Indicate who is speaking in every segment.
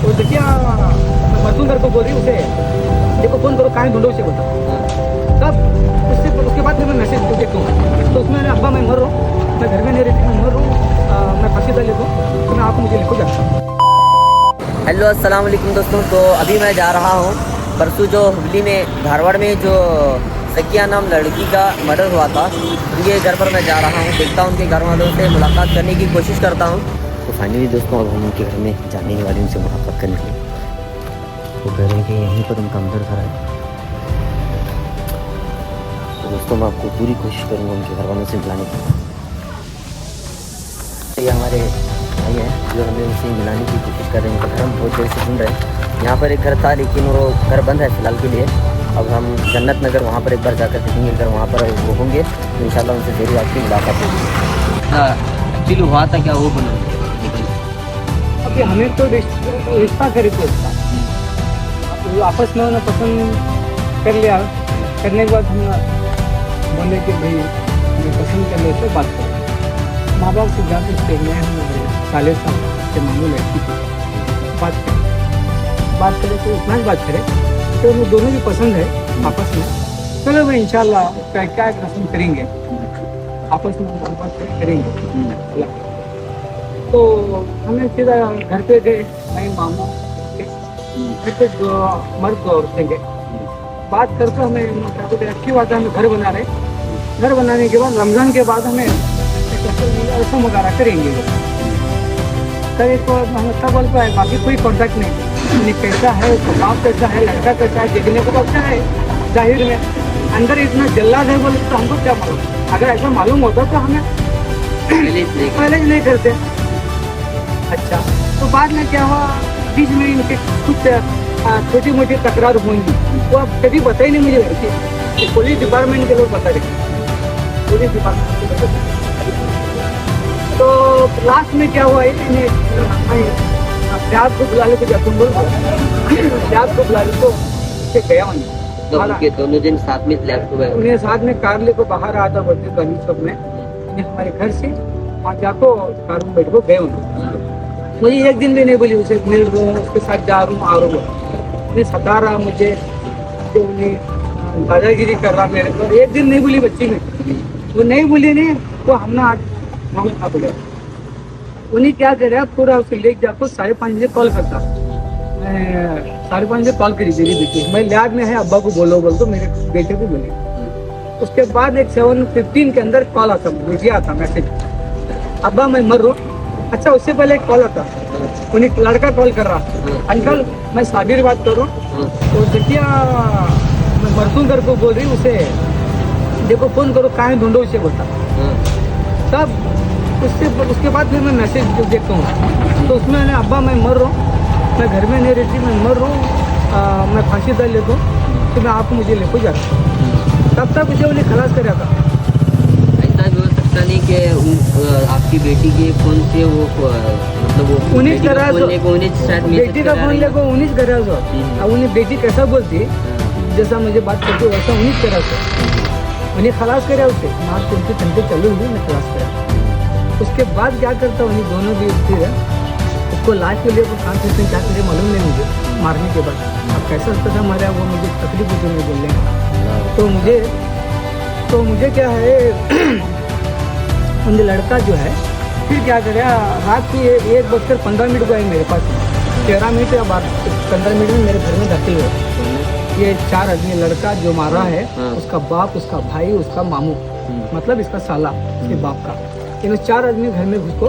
Speaker 1: वो देखिए मजदूर मेरे को बोल रही उसे देखो फोन करो कहाँ ढूंढो उसे बोला। तब उसके बाद मैं मैसेज देखता हूँ तो उसमें अब्बा मैं मर रहा हूँ, मैं घर में नहीं रहती, मैं मर रहा हूँ, मैं फांसी डाल लेता हूँ, तो मैं आप मुझे लेको जाता।
Speaker 2: हेलो अस्सलाम वालेकुम दोस्तों। तो अभी मैं जा रहा हूँ परसों जो हुबली में धारवाड़ में जो सकिया नाम लड़की का मर्डर हुआ था उनके घर पर मैं जा रहा हूँ। देखता हूँ उनके घर वालों से मुलाकात करने की कोशिश करता हूँ। तो फाइनली दोस्तों अब हम उनके घर में जाने वाले उनसे मुलाकात करने के लिए। वो कह रहे हैं कि यहीं पर उनका अंदर घर है। तो दोस्तों मैं आपको पूरी कोशिश करूँगा उनके घर वालों से मिलाने की। ये हमारे भाई हैं जो हमें उनसे मिलाने की कोशिश कर रहे हैं। उनका घर हम बहुत देर से ढूंढ रहे हैं। यहाँ पर एक घर था लेकिन वो घर बंद है फ़िलहाल के लिए। अब हम जन्नत नगर वहाँ पर एक बार जाकर देखेंगे। अगर वहाँ पर वो होंगे तो इंशाल्लाह उनसे ज़रूर आपकी मुलाकात होगी। एक्चुअली हुआ था क्या वो बना
Speaker 1: अभी हमें तो रिश्ता करे थे उसका, आपस में उन्होंने पसंद कर लिया। करने के बाद हम बोले कि भाई हमें पसंद कर लेते बात करो। माँ बाप से जाते थे मैं साले साल से मामू लड़की थी बात करें तो इतना ही बात करें तो वो दोनों भी पसंद है आपस में। चलो भाई इंशाल्लाह क्या पसंद करेंगे आपस में बात करेंगे। तो हमें सीधा घर पे गए, मैं मामू घर पे मर्द औरतें गए बात करके हमें अच्छी बात है। हमें घर बना रहे, घर बनाने के बाद रमज़ान के बाद हमें रस्म वगैरह करेंगे। करे तो हमें सब बोल पाए बाकी कोई कॉन्टैक्ट नहीं कैसा है, बाप कैसा है, लड़का कैसा है, देखने को तो अच्छा है जाहिर में, अंदर इतना जल्लाद है बोले तो हमको क्या मालूम। अगर ऐसा मालूम होता तो हमें पहले नहीं करते। अच्छा तो बाद में क्या हुआ, बीच में इनके कुछ छोटी मोटी तकरार हुई। वो अब कभी बताई नहीं मुझे लड़की, पुलिस डिपार्टमेंट के लोग बता रहे, पुलिस डिपार्टमेंट के लोग। तो लास्ट में क्या हुआ प्याज को बुला ले तो तुम बोल प्याज को बुला ले तो गया उन्हें
Speaker 2: दोनों दिन साथ में
Speaker 1: उन्हें साथ में कार ले को बाहर आया था बोलते गली चौक में हमारे घर से वहाँ जाको कार में बैठ को गए। उन्हें मुझे एक दिन भी नहीं बोली उसे मिल रहा हूँ, उसके साथ जा रहा हूँ आ रहा हूँ, उन्हें सता रहा मुझे, उन्हें दादागिरी कर रहा मेरे को। एक दिन नहीं बोली बच्ची में, वो नहीं बोली नहीं तो हमने आज मामला बोले उन्हें क्या करे पूरा उसको लेके जाकर 5:30 बजे कॉल करता। मैं 5:30 बजे कॉल करी मेरी बेटी, मैं लैब में है अब्बा को बोलो बोल तो मेरे बेटे को बोले। उसके बाद एक 7:15 के अंदर कॉल आता, मुझे आता मैसेज अब्बा मैं मर रहा हूँ। अच्छा उससे पहले एक कॉल आता, उन्हें लड़का कॉल कर रहा अंकल मैं साबिर बात कर रहा हूँ। तो देखिए मैं मरसूम कर को बोल रही उसे देखो फोन करो कहाँ ढूंढो उसे बोलता। तब उसके बाद फिर मैं मैसेज देखता हूँ तो उसमें अब्बा मैं मर रहा हूँ, मैं घर में नहीं रहती, मैं मर रहा हूँ, मैं फांसी डाल लेता हूँ, तो मैं आपको मुझे लेको जाता। तब तक उसे उन्हें खलास कराया था।
Speaker 2: ऐसा भी हो सकता नहीं कि आपकी बेटी के फोन से वो मतलब वो
Speaker 1: उन्हीं करा बेटी का फोन लेको उन्हीं करा सो। अब उन्हें बेटी कैसा बोलती जैसा मुझे बात करती वैसा उन्हीं करा सो, उन्हें खलास कराया उसे मार उनकी तंटे चलू हुई मैं खलास कराया। उसके बाद क्या करता उन्हें दोनों भी स्थिर है, उसको लाश के लिए वो कहाँ से क्या करे मालूम नहीं मुझे मारने के बाद। अब कैसा होता था हमारे वो मुझे तकलीफ होती नहीं बोलने तो मुझे क्या है उन लड़का जो है फिर क्या करे रात की 1:15 को आई मेरे पास, 13 मिनट या 15 मिनट में मेरे घर में दाखिल हुए। ये 4 आदमी लड़का जो मारा है उसका बाप, उसका भाई, उसका मामू मतलब इसका साला इसके बाप का, इन 4 आदमी घर में घुस को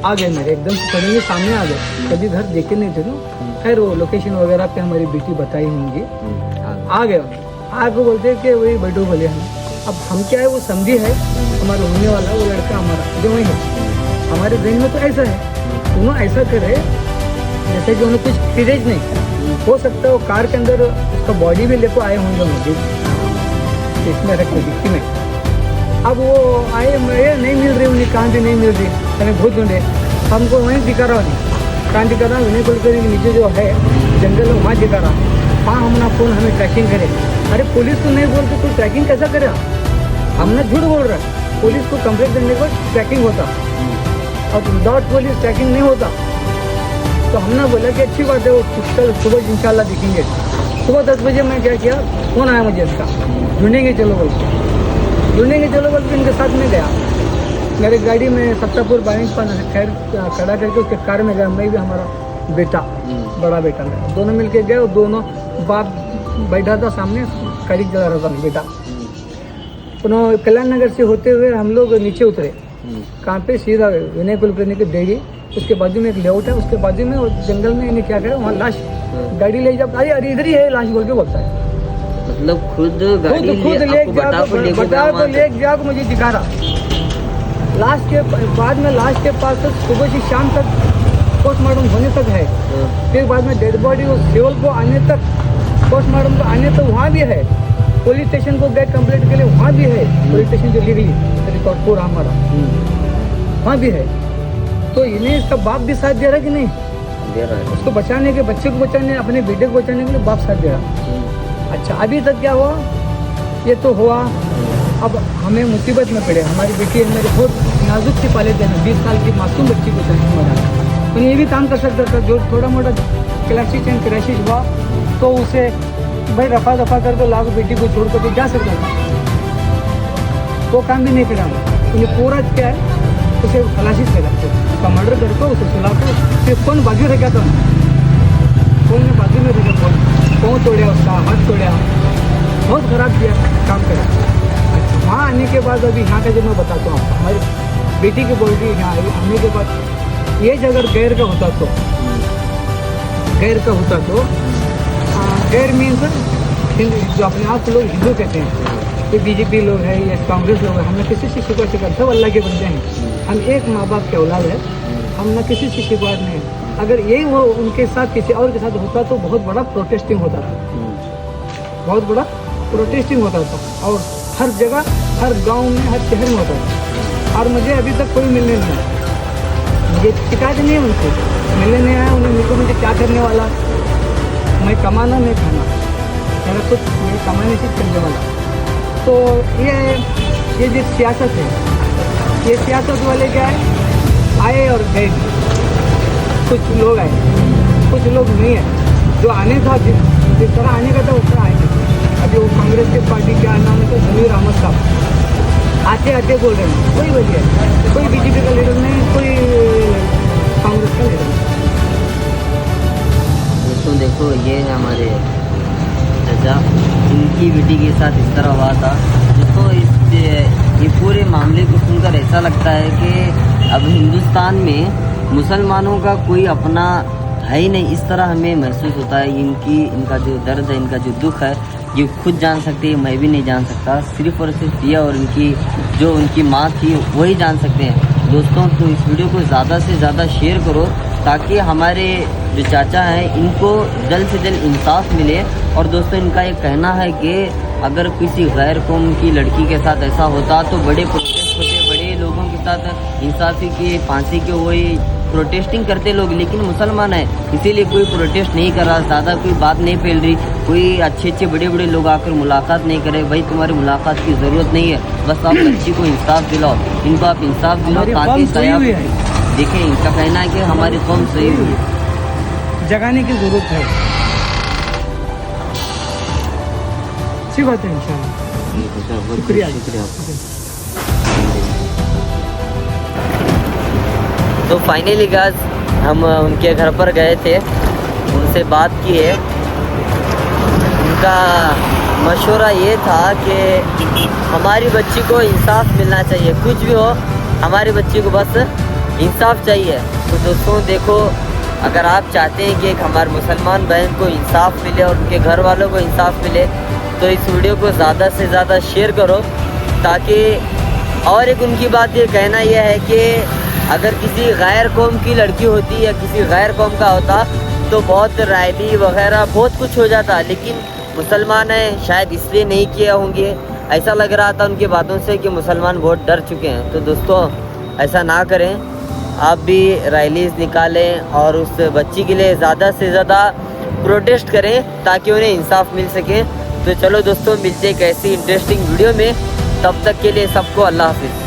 Speaker 1: आ गए मेरे एकदम सडनली सामने आ गए। कभी घर देखे नहीं थे ना, खैर वो लोकेशन वगैरह पे हमारी बेटी बताई होंगी। आ गए आगे बोलते कि वही बैठो बोले अब हम क्या है वो समझी है हमारा होने वाला वो लड़का हमारा जो वही है। हमारे ब्रेन में तो ऐसा है दोनों ऐसा करे जैसे कि उन्हें कुछ सीरियस नहीं हो सकता है। वो कार के अंदर उसका बॉडी भी लेकर आए होंगे मुझे इसमें रखे दिखती में। अब वो आए मैं नहीं मिल रही उन्हें, कहाँ भी नहीं मिल रही, हमें बहुत ढूंढे, हमको वहीं दिखा रहा उन्हें कहाँ दिखा रहा उन्हें बोलकर नीचे जो है जंगल है वहाँ दिखा रहा। वहाँ हमने फ़ोन हमें ट्रैकिंग करे, अरे पुलिस को नहीं बोलते तो ट्रैकिंग कैसा करे, हमने झूठ बोल रहा है। पुलिस को कंप्लेंट करने को ट्रैकिंग होता और विदाउट पुलिस ट्रैकिंग नहीं होता। तो हमने बोला कि अच्छी बात है, वो कल सुबह इंशाल्लाह दिखेंगे। सुबह 10 बजे मैं क्या किया, फ़ोन आया मुझे इसका, ढूंढेंगे चलो बोल के, इनके साथ में गया। मेरे गाड़ी में सत्तापुर बाइक पर खैर खड़ा करके उसके कार में गया, मैं भी हमारा बेटा, बड़ा बेटा मेरा, दोनों मिलके गए। और दोनों बाप बैठा था सामने, खड़ी जला रहा था बेटा। पुनः कल्याण नगर से होते हुए हम लोग नीचे उतरे। कहाँ पे? सीधा विनय कुलकर्णी की डेयरी, उसके बाजू में एक लेआउट है, उसके बाजू में और जंगल में इन्हें क्या करा, वहाँ लाश गाड़ी ले जा, अरे इधर ही है लाश बोल के बोलता है।
Speaker 2: मतलब खुद गाड़ी
Speaker 1: खुद ले जा को मुझे दिखा रहा। लाश के बाद में लाश के पास तक सुबह से शाम तक पोस्टमार्टम होने तक है। फिर बाद में डेड बॉडी वो सिविल को आने तक, पोस्टमार्टम को आने तक वहाँ भी है। पुलिस स्टेशन को गए कंप्लेंट के लिए, वहाँ भी है। पुलिस स्टेशन जो लीगली रिकॉर्ड पूरा हमारा वहाँ भी है। तो इन्हें इसका बाप भी साथ दे रहा है कि नहीं?
Speaker 2: दे रहा है।
Speaker 1: उसको बचाने के, बच्चे को बचाने, अपने बेटे को बचाने के लिए बाप साथ दे रहा। अच्छा, अभी तक क्या हुआ? ये तो हुआ। अब हमें मुसीबत में पड़े, हमारी बेटी है, मेरे बहुत नाजुक से पाले थे, 20 साल की मासूम बच्ची को चाहिए मरा। तो ये भी काम कर सकता था, जो थोड़ा मोटा क्लैशिश एंड क्रैशिश हुआ तो उसे भाई रफा दफा करके लाख बेटी को छोड़ कर जा सकता था। वो काम भी नहीं करा। उन्हें पूरा क्या है, उसे खलासी से उसका मर्डर करके उसे सुला कर फिर कौन बाजू रखा था, कौन ने बाजू में रखा, कौन तोड़ा उसका, हाथ तोड़ा, बहुत खराब किया काम करा। अच्छा, वहाँ आने के बाद अभी यहाँ का जो मैं बताता हूँ, हमारी बेटी की बॉडी यहाँ आने के बाद ये अगर गैर का होता तो गैर मीन्स जो अपने आप लोग हिंदू कहते हैं, ये बीजेपी लोग है या कांग्रेस लोग है, हमने किसी से शिकायत नहीं करते, अल्लाह के बंदे हैं। हम एक माँ बाप के औलाद है, हमने किसी से शिकायत नहीं है। अगर यही वो उनके साथ किसी और के साथ होता तो बहुत बड़ा प्रोटेस्टिंग होता था, बहुत बड़ा प्रोटेस्टिंग होता था। और हर जगह, हर गांव में, हर शहर में होता था। और मुझे अभी तक कोई मिलने नहीं आया, मुझे शिकायत नहीं है उनको, मिलने नहीं आया। उन्हें मुझे क्या करने वाला, मैं कमाना नहीं खाना, मेरा कुछ मैं कमाने से चलने वाला। तो ये जो सियासत है, ये सियासत वाले क्या है, आए और गए। कुछ लोग आए, कुछ लोग नहीं है। जो आने था, जिस तरह आने का था उस तरह आए नहीं। अभी वो कांग्रेस के पार्टी क्या नाम है, तो जमीर अहमद साहब आते आते बोल रहे हैं, कोई वजह है, कोई बीजेपी का लीडर नहीं, कोई कांग्रेस का लीडर नहीं।
Speaker 2: दोस्तों देखो, ये है हमारे चाचा, इनकी बेटी के साथ इस तरह हुआ था। दोस्तों ये पूरे मामले को सुनकर ऐसा लगता है कि अब हिंदुस्तान में मुसलमानों का कोई अपना है ही नहीं, इस तरह हमें महसूस होता है। इनका जो दर्द है, इनका जो दुख है, ये खुद जान सकते हैं, मैं भी नहीं जान सकता। सिर्फ और सिर्फ ये और उनकी माँ थी वही जान सकते हैं। दोस्तों, तो इस वीडियो को ज़्यादा से ज़्यादा शेयर करो ताकि हमारे जो चाचा हैं इनको जल्द से जल्द इंसाफ मिले। और दोस्तों, इनका ये कहना है कि अगर किसी गैर कौम की लड़की के साथ ऐसा होता तो बड़े प्रोटेस्ट होते, बड़े लोगों के साथ इंसाफी की, फांसी के वही प्रोटेस्टिंग करते लोग। लेकिन मुसलमान है, इसीलिए कोई प्रोटेस्ट नहीं कर रहा, ज़्यादा कोई बात नहीं फैल रही, कोई अच्छे बड़े लोग आकर मुलाकात नहीं करे। भाई, तुम्हारी मुलाकात की ज़रूरत नहीं है, बस आप बच्ची को इंसाफ दिलाओ, इनको आप इंसाफ दिलाओ ताकि देखें। इनका कहना है कि हमारी कौम सही हुई है,
Speaker 1: जगाने की ज़रूरत है। अच्छी बात है, इंशाल्लाह। शुक्रिया।
Speaker 2: तो फाइनली गाइस, हम उनके घर पर गए थे, उनसे बात की है। उनका मशवरा ये था कि हमारी बच्ची को इंसाफ मिलना चाहिए, कुछ भी हो हमारी बच्ची को बस इंसाफ चाहिए। तो दोस्तों देखो, अगर आप चाहते हैं कि एक हमारे मुसलमान बहन को इंसाफ मिले और उनके घर वालों को इंसाफ मिले, तो इस वीडियो को ज़्यादा से ज़्यादा शेयर करो ताकि। और एक उनकी बात ये कहना यह है कि अगर किसी गैर कौम की लड़की होती या किसी गैर कौम का होता तो बहुत रैली वगैरह बहुत कुछ हो जाता, लेकिन मुसलमान है शायद इसलिए नहीं किए होंगे। ऐसा लग रहा था उनकी बातों से कि मुसलमान बहुत डर चुके हैं। तो दोस्तों, ऐसा ना करें, आप भी रैलीज निकालें और उस बच्ची के लिए ज़्यादा से ज़्यादा प्रोटेस्ट करें ताकि उन्हें इंसाफ मिल सके। तो चलो दोस्तों, मिलते हैं एक ऐसी इंटरेस्टिंग वीडियो में, तब तक के लिए सबको अल्लाह हाफिज़।